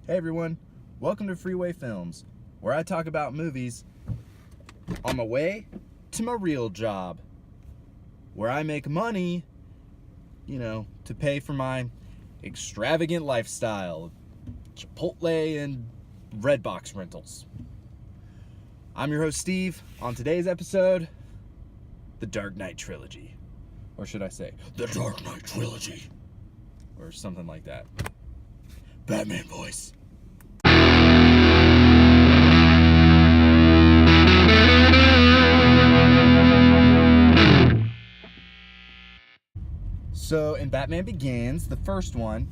Hey everyone, welcome to Freeway Films, where I talk about movies on my way to my real job, where I make money, to pay for my extravagant lifestyle, Chipotle and Redbox rentals. I'm your host Steve. On today's episode, The Dark Knight Trilogy. Or should I say, The Dark Knight Trilogy. Or something like that. Batman voice. So in Batman Begins, the first one,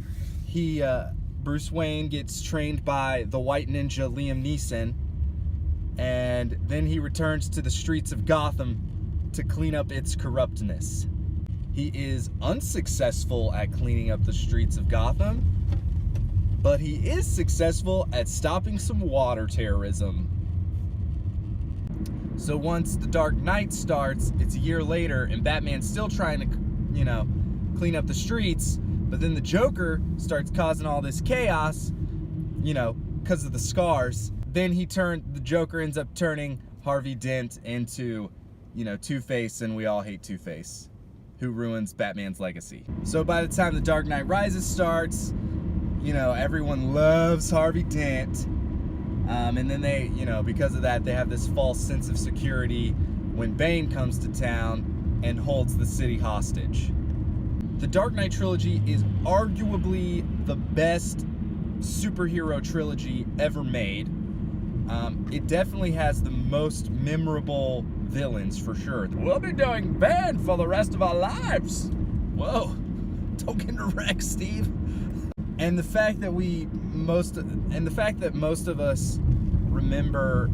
Bruce Wayne gets trained by the white ninja Liam Neeson, and then he returns to the streets of Gotham to clean up its corruptness. He is unsuccessful at cleaning up the streets of Gotham, but he is successful at stopping some water terrorism. So once The Dark Knight starts, it's a year later, and Batman's still trying to, clean up the streets, but then the Joker starts causing all this chaos, because of the scars. Then the Joker ends up turning Harvey Dent into, Two-Face, and we all hate Two-Face, who ruins Batman's legacy. So by the time The Dark Knight Rises starts, everyone loves Harvey Dent. And then they, because of that, they have this false sense of security when Bane comes to town and holds the city hostage. The Dark Knight Trilogy is arguably the best superhero trilogy ever made. It definitely has the most memorable villains, for sure. We'll be doing Bane for the rest of our lives. Whoa, don't get wrecked, Steve. And the fact that most of us remember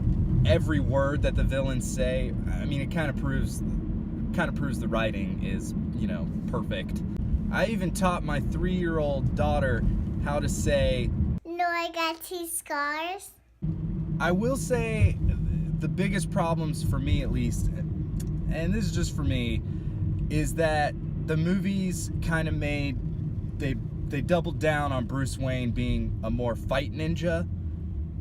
every word that the villains say, it kind of proves the writing is, perfect. I even taught my 3-year-old daughter how to say, "No, I got 2 scars." I will say the biggest problems for me, at least, and this is just for me, is that the movies kind of they doubled down on Bruce Wayne being a more fight ninja.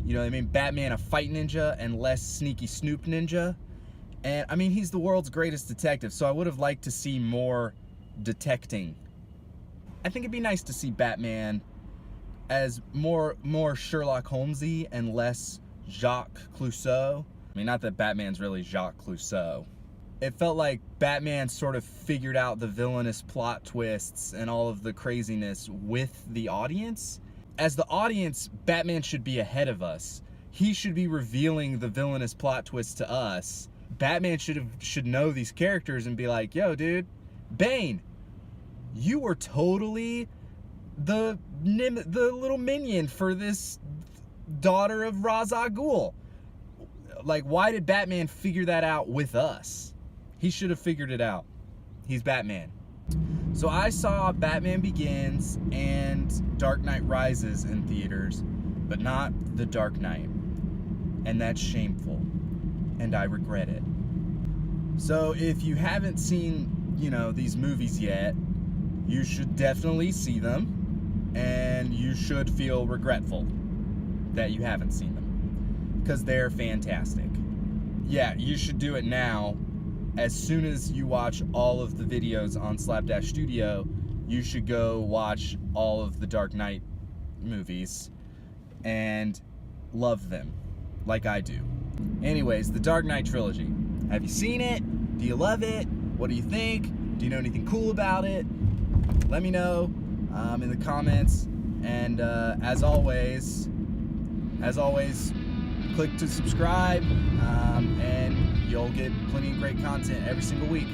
They made Batman a fight ninja and less sneaky snoop ninja. And he's the world's greatest detective, so I would have liked to see more detecting. I think it'd be nice to see Batman as more Sherlock Holmesy and less Jacques Clouseau. Not that Batman's really Jacques Clouseau. It felt like Batman sort of figured out the villainous plot twists and all of the craziness with the audience. As the audience, Batman should be ahead of us. He should be revealing the villainous plot twists to us. Batman should know these characters and be like, "Yo, dude, Bane, you were totally the little minion for this daughter of Ra's al Ghul. Like, why did Batman figure that out with us? He should have figured it out. He's Batman." So I saw Batman Begins and Dark Knight Rises in theaters, but not The Dark Knight. And that's shameful. And I regret it. So if you haven't seen, these movies yet, you should definitely see them. And you should feel regretful that you haven't seen them, because they're fantastic. Yeah, you should do it now. As soon as you watch all of the videos on Slapdash Studio, you should go watch all of the Dark Knight movies and love them like I do. Anyways, the Dark Knight Trilogy. Have you seen it? Do you love it? What do you think? Do you know anything cool about it? Let me know in the comments. And as always, click to subscribe, and you'll get plenty of great content every single week.